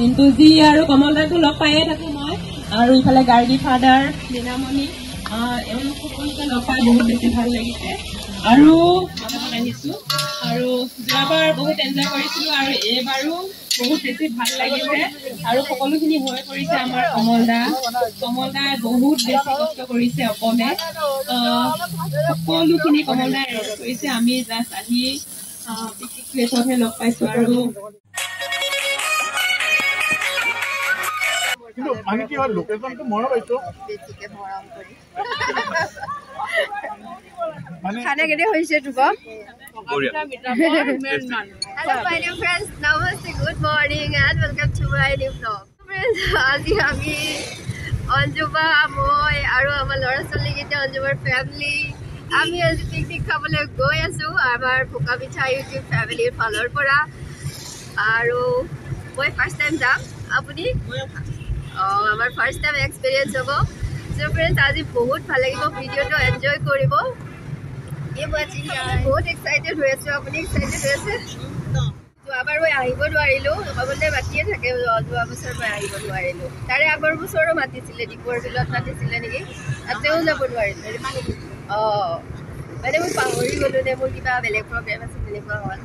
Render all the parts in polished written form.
ইন্তুজি আৰু কমলদাকো লগ পায়ে থাকো মই আৰু ইফালে গাৰ্গী ফাদাৰ লীনামণি এওঁলোক সকলোকে লগ পাই বহুত বেছি ভাল লাগিছে আৰু আহিছো আৰু যোৱাবাৰ বহুত এনজয় কৰিছিলো আৰু এইবাৰো বহুত বেছি ভাল লাগিছে আৰু সকলোখিনি হৈ পৰিছে আমাৰ কমলদাই বহুত বেছি কষ্ট কৰিছে অকমে সকলোখিনি কমলদাই কৰিছে আমি জাষ্ট আহি পিকনিক প্লেচতহে লগ পাইছো আৰু আমি কি হয় লোকেশনটো মৰা পাইছো বেছিকে মৰম কৰি খানা কেনে হৈছে তুক Hello my dear friends, namaste, good morning and welcome to my new vlog. Friends, আজি আমি অঞ্জুবা মই আৰু আমাৰ ল'ৰা ছোৱালী কেইটা অঞ্জুবাৰ ফ্যামিলি আমি আজি পিকনিক খাবলৈ গৈ আছো আমাৰ ভোকা পিঠা ইউটিউব ফ্যামিলিৰ ফালৰ পৰা আৰু মই ফাৰ্স্ট টাইম যাম আপুনি আমাৰ ফাৰ্স্ট টাইম এক্সপেৰিয়েন্স হ'ব সো ফ্ৰেন্ডস আজি বহুত ভাল লাগিব ভিডিওটো এনজয় কৰিব এই ওয়াচিং বহুত এক্সাইটেড হৈ আছো আপুনি এক্সাইটেড হৈ আছে যোৱাবাৰ মই আহিব নোৱাৰিলো কমলদে মাতিয়ে থাকে যোৱা বছৰ মই আহিব নোৱাৰিলো তাৰে আগৰ বছৰো মাতিছিলে দীপৰ বিলত মাতিছিলে নেকি তাতেও যাব নোৱাৰিলো মানে মই পাহৰি গলো নে মোৰ কিবা বেলেগ প্ৰগ্ৰেম আছে তেনেকুৱা হ'ল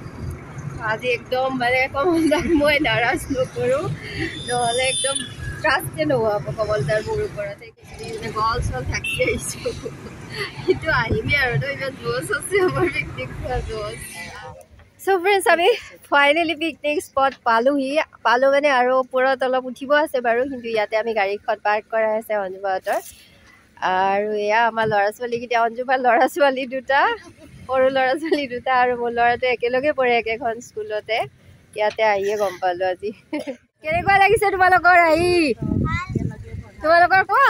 আজি একদম মানে কমলদাক মই নাৰাজ নকৰো নহ'লে একদম ট্ৰাষ্টে নহ'ব কমলদাৰ মোৰ ওপৰত গল চল থাকি আহিছো কিন্তু আহিবি আৰু তো ইমান জোচ আছে আমাৰ পিকনিক খোৱা জোচ সো ফ্ৰেন্ডস আমি ফাইনেলি পিকনিক স্পট পালো মানে আৰু ওপৰত অলপ উঠিব আছে বাৰু কিন্তু ইয়াতে আমি গাড়ীখন পাৰ্ক কৰা আছে অঞ্জুবাহঁতৰ আৰু এয়া আমাৰ ল'ৰা ছোৱালীকেইটা অঞ্জুবাৰ ল'ৰা ছোৱালী দুটা সৰু ল'ৰা ছোৱালী দুটা আৰু মোৰ ল'ৰাটো একেলগে পঢ়ে একেখন স্কুলতে ইয়াতে আহিয়ে গম পালো আজি কেনেকুৱা লাগিছে তোমালোকৰ আহি তোমালোকৰ কোৱা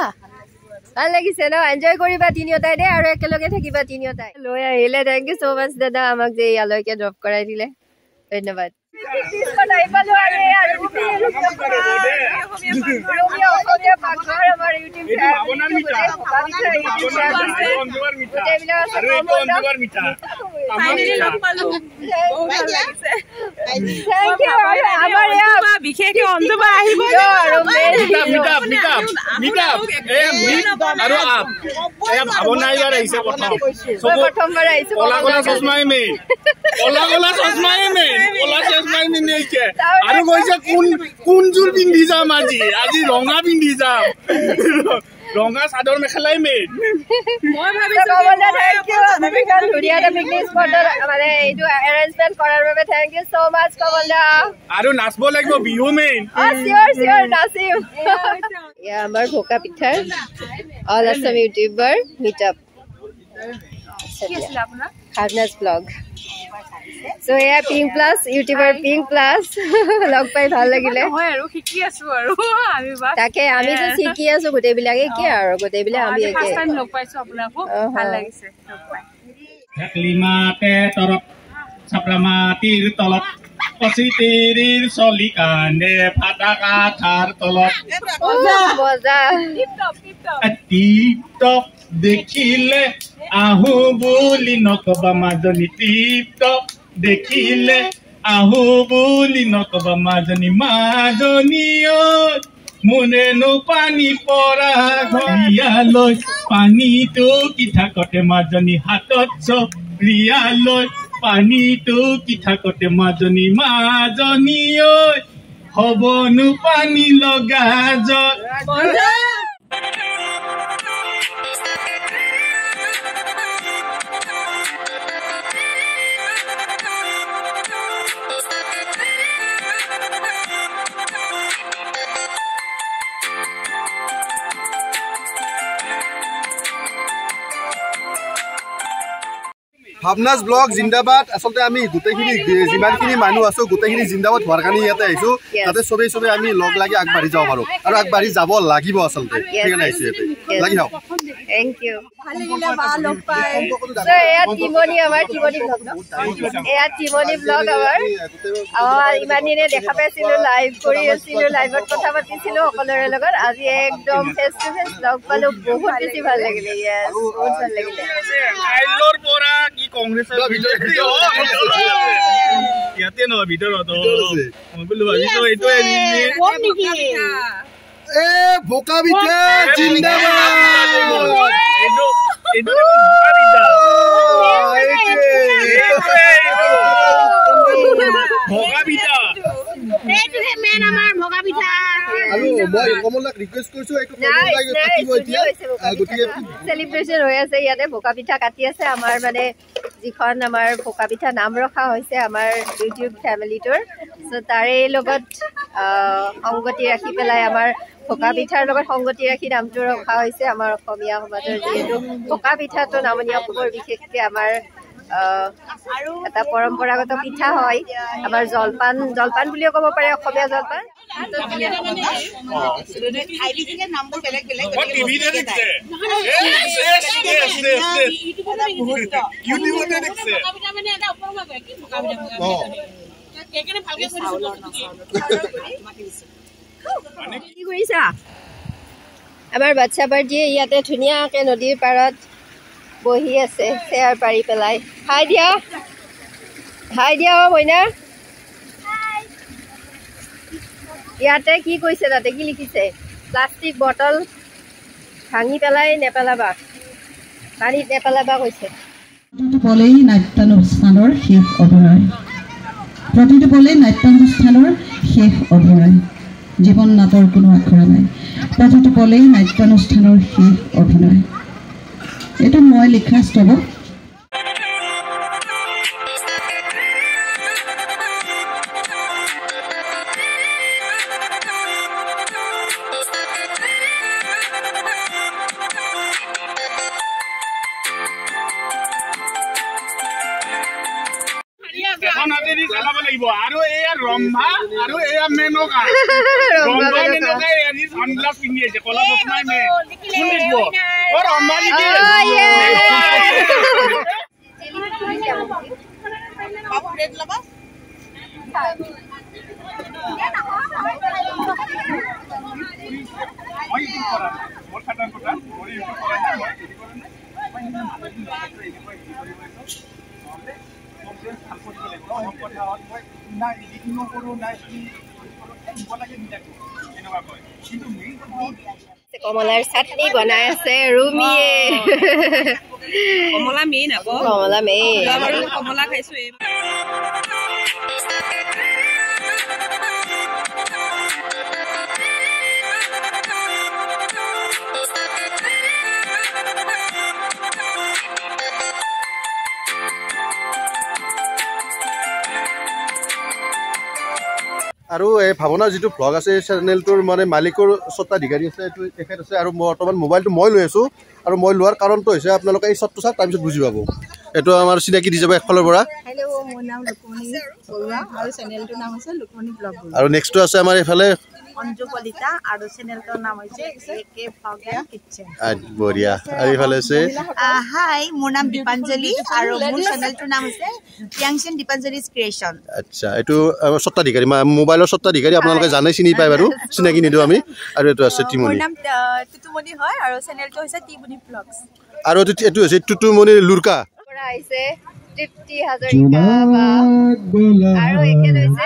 ভাল লাগিছে ন এনজয় কৰিবা তিনিওটাই দে আৰু একেলগে থাকিবা তিনিওটাই লৈ আহিলে থেংক ইউ সো মাচ দাদা আমাক যে ইয়ালৈকে ড্ৰপ কৰাই দিলে ধন্যবাদ বিশেষকে অঞ্জুবা আহিব প্ৰথমবাৰ আহিছো আৰু কৈছে কোনযোৰ পিন্ধি যাম আজি ৰঙা পিন্ধি যাম ৰঙা চাদৰ মেখেলাই মেইন মই ভাবিছো ধুনীয়া এটা পিকনিক স্পটৰ মানে এইটো এৰেঞ্জমেণ্ট কৰাৰ বাবে থেংক ইউ সো মাচ কমলদা আৰু নাচব লাগিব বিহু মেইন চিয়ৰ নাচিম এয়া আমাৰ ভোকা পিঠাৰ all Assam YouTuber meet up খাবনাজ ব্লগ সো এয়া pink plus YouTuber pink plus লগ পাই ভাল লাগিলে শিকি আছো আৰু তাকে আমি যে শিকি আছো গোটেইবিলাকে একে আৰু গোটেইবিলাক আমি একে লগ পাইছো আপোনাকো ভাল লাগিছে হেকলিমাতে তৰপ চাপৰামাটিৰ তলত পচিতিৰিৰ চলি কান্দে ফাটা কাঠাৰ তলত মজা টিপটপ দেখিলে আহো বুলি নকবা মাজনী টিপটপ দেখিলে আহো বুলি নকবা মাজনী মোৰেনো পানী পৰা ঘৰিয়ালৈ পানীটো কি থাকতে মাজনী হাতত চৰিয়ালৈ পানীটো কি থাকতে মাজনী হবনো পানী লগা জল ভাবনাজ ব্লগ জিন্দাবাদ আসলে আমি গোটেইখিনি যিমানখিনি মানুহ আছো গোটেইখিনি জিন্দাবাদ হোৱাৰ কাৰণে ইয়াতে আহিছো যাতে সবেই আমি লগ লাগি আগবাঢ়ি যাব পাৰো আৰু আগবাঢ়ি যাব লাগিব আসলতে সেইকাৰণে আহিছো ইয়াতে লাগি যাওক থ্যাংক ইউ ভাল লাগিলে বা লগ পাই সো এয়া টিমনি আমাৰ টিমনি ব্লগ এয়া টিমনি ব্লগ আমাৰ ইমান দিনে দেখা পাইছিলো লাইভ কৰি আছিলো লাইভত কথা পাতিছিলো সকলোৰে লগত আজি একদম ফেস টু ফেস লগ পালো বহুত বেছি ভাল লাগিলে ইয়েস বহুত ভাল লাগিলে আইলৰ পৰা কি কংগ্ৰেছৰ ভিডিঅ' ইয়াতে নহয় ভিতৰত মই বোলো ভাবিছো এইটো এ ভোকা পিঠা জিন্দাবাদ এইটো ভোকা পিঠা ভোকা পিঠা এইটোহে মেন আমাৰ ভোকা পিঠা আৰু মই কমলাক ৰিকুৱেষ্ট কৰিছো এইটো কমলাই কাটিব এতিয়া গটিয়ে সেলিব্ৰেশন হৈ আছে ইয়াতে ভোকা পিঠা কাটি আছে আমাৰ মানে যিখন আমাৰ ভোকা পিঠা নাম ৰখা হৈছে আমাৰ ইউটিউব ফেমিলিটোৰ সো তাৰে লগত সংগতি ৰাখি পেলাই আমাৰ ভোকা পিঠাৰ লগত সংগতি ৰাখি নামটো ৰখা হৈছে আমাৰ অসমীয়া সমাজৰ যিহেতু ভোকা পিঠাটো নামনি অসমৰ বিশেষকৈ আমাৰ এটা পৰম্পৰাগত পিঠা হয় আমাৰ জলপান বুলিও ক'ব পাৰে অসমীয়া জলপান কি কৰিছা আমাৰ বাচ্চা বাৰ্জিয়ে ইয়াতে ধুনীয়াকৈ নদীৰ পাৰত বহি আছে চেয়াৰ পাৰি পেলাই হাই দিয়া মইনা ইয়াতে কি কৈছে তাতে কি লিখিছে প্লাষ্টিক বটল ভাঙি পেলাই নেপেলাবা পানীত নেপেলাবা কৈছে প্ৰতিটো পলেই নাট্যানুষ্ঠানৰ শেষ অভিনয় প্ৰতিটো পলেই নাট্যানুষ্ঠানৰ শেষ অভিনয় জীৱন নাটৰ কোনো আখৰা নাই প্ৰতিটো পলেই নাট্যানুষ্ঠানৰ শেষ অভিনয় এটা মই লিখা স্তবক আৰু এয়া ৰম্ভা আৰু এয়া মেনকা সানগ্লাছ পিন্ধি আছে কলা চশমাই মে কোন দিব অ ৰম্ভা দিদি বাবু প্লেট লবা মই ইটো কৰা মোৰ খাটাৰ কথা মই ইটো কৰা মই ইটো কৰা কমলাৰ চাটনি বনাই আছে ৰুমিয়ে কমলা মেইন আকৌ কমলা মেইন কমলা খাইছো আৰু এই ভাৱনাৰ যিটো ব্লগ আছে চেনেলটোৰ মানে মালিকৰ স্বত্বাধিকাৰী আছে এইটো তেখেত আছে আৰু বৰ্তমান মোবাইলটো মই লৈ আছোঁ আৰু মই লোৱাৰ কাৰণটো হৈছে আপোনালোকে এই শ্বটটো চাওক তাৰপিছত বুজি পাব এইটো আমাৰ চিনাকি দি যাব একফালৰ পৰা মোৰ নাম লুকমণি বৰুৱা আৰু চেনেলটোৰ নাম হৈছে লুকমণি ব্লগ আৰু নেক্সটটো আছে আমাৰ এইফালে অঞ্জু কলিতা আৰু চেনেলটোৰ নাম হৈছে একে ভগৱান কিচেন বঢ়িয়া আৰু এইফালে আছে হাই মোৰ নাম দীপাঞ্জলি আৰু মোৰ চেনেলটোৰ নাম হৈছে য়াংচেন দীপাঞ্জলিজ ক্ৰিয়েশ্যন আচ্ছা এইটো আমাৰ স্বত্বাধিকাৰী মোবাইলৰ স্বত্বাধিকাৰী আপোনালোকে জানে চিনি পায় বাৰু চিনাকি নিদিওঁ আমি আৰু এইটো আছে টিমনি মোৰ নাম টুটুমণি হয় আৰু চেনেলটো হৈছে টিমনি ব্লগছ আৰু এইটো হৈছে টুটুমণি লুৰকা আহিছে তৃপ্তি হাজৰিকা আৰু এখেত হৈছে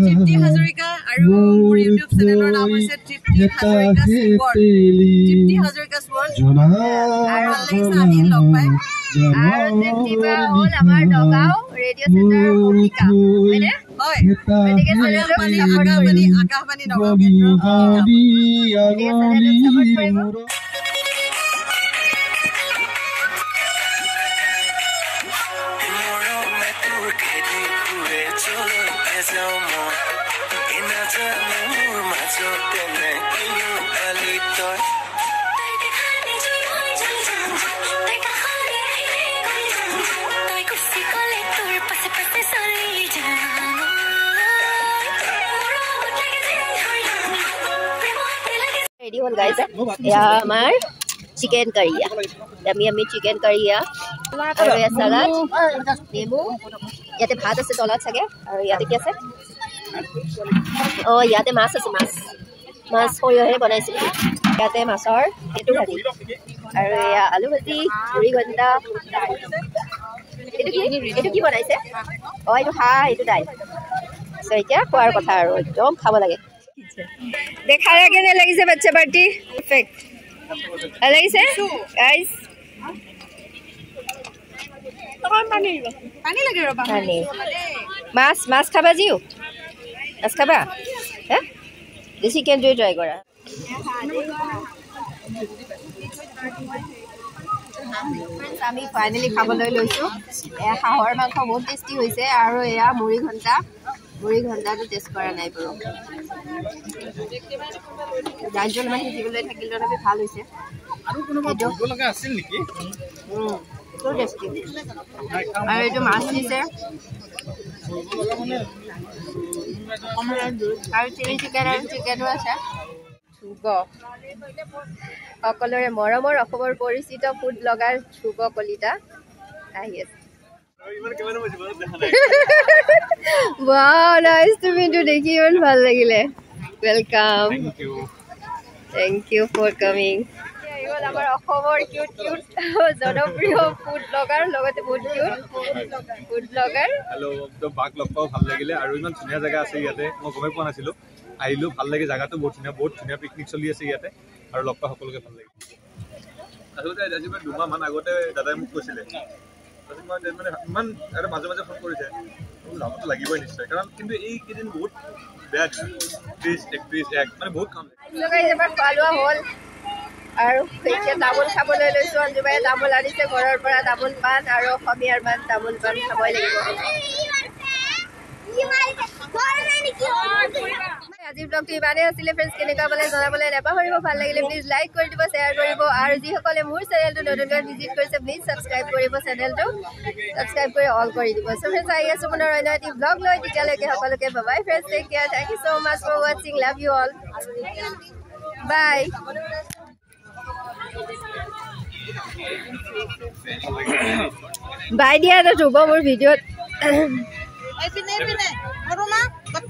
তৃপ্তি হাজৰিকা আৰু মোৰ ইউটিউব চেনেলৰ নাম হৈছে তৃপ্তি হাজৰিকা স্ৱৰ্ল্ড আৰু আমি লগ পাই আৰু তৃপ্তি বা হ'ল আমাৰ নগাঁও ৰেডিঅ' চেণ্টাৰৰ ভূমিকা হয়নে হয় গতিকে চেনেলটো আকাশবাণী নগাঁও কেন্দ্ৰ ready hol guys ya amar chicken curry ya yummy chicken curry ya aru ya salad nemu yate bhat ase tolat sage aru yate ki ase oh yate mas ase mas hoyo he banaise yate masor etu bhaji aru ya alu bhaji puri ganda etu ki banaise এইটো খা এইটো দাই এতিয়া খোৱাৰ কথা আৰু একদম খাব লাগে দেখাৰ কেনে লাগিছে বাচ্চা পাৰ্টি পাৰফেক্ট ভাল লাগিছে গাইজ পানী লাগে ৰবা পানী মাছ খাবা জিও মাছ খাবা হে চিকেনটোৱে ট্ৰাই কৰা আমি ফাইনেলি খাবলৈ লৈছোঁ এয়া হাঁহৰ মাংস বহুত টেষ্টি হৈছে আৰু এয়া মুড়ি ঘণ্টাটো টেষ্ট কৰা নাই বাৰু দাইল মানে সিজিবলৈ থাকিল তথাপি ভাল হৈছে টেষ্টি আৰু এইটো মাছ দিছে আৰু চিলি চিকেন আৰু চিকেনো আছে সকলোৰে মৰমৰ অসমৰ পৰিচিত ফুড ব্লগাৰ ধ্ৰুৱ কলিতা আহি আছে ৱাও নাইস তুমিটো দেখি ইমান ভাল লাগিলে welcome thank you for coming আমাৰ অসমৰ কিউট জনপ্ৰিয় ফুড ব্লগাৰ লগতে বহুত কিউট ফুড ব্লগাৰ হেল্ল' তো বাক লগ পাওঁ ভাল লাগিলে আৰু ইমান ধুনীয়া জেগা আছে ইয়াতে মই গমেই পোৱা নাছিলোঁ আহিলোঁ ভাল লাগে জেগাটো বহুত ধুনীয়া পিকনিক চলি আছে ইয়াতে আৰু লগ পাই সকলোকে ভাল লাগিল আচলতে আজি মই 2 মাহমান আগতে দাদাই মোক কৈছিলে মানে ইমান আৰু মাজে মাজে ফোন কৰিছে যাবতো লাগিবই নিশ্চয় কাৰণ কিন্তু এইকেইদিন বহুত বেয়া একত্ৰিছ মানে বহুত কাম খোৱা লোৱা হ'ল আৰু এতিয়া তামোল খাবলৈ লৈছোঁ অঞ্জুবাই তামোল আনিছে ঘৰৰ পৰা তামোল পাণ আৰু অসমীয়াৰ মান তামোল পাণ খাবই লাগিব আজিৰ ব্লগটো ইমানেই আছিলে ফ্ৰেণ্ডছ কেনেকুৱা পালে জনাবলৈ নাপাহৰিব ভাল লাগিলে প্লিজ লাইক কৰি দিব শ্বেয়াৰ কৰিব আৰু যিসকলে মোৰ চেনেলটো নতুনকৈ ভিজিট কৰিছে প্লিজ ছাবস্ক্ৰাইব কৰিব চেনেলটো ছাবস্ক্ৰাইব কৰি অল কৰি দিব চ' ফ্ৰেণ্ডছ আহি আছোঁ পুনৰ অন্য এটি ব্লগ লৈ তেতিয়ালৈকে সকলোকে bye friends take care thank you so' much for ৱাচিং love U all bye bye দিয়া এটা ধ্ৰুৱ মোৰ ভিডিঅ'ত এইপিনে আৰু মা কত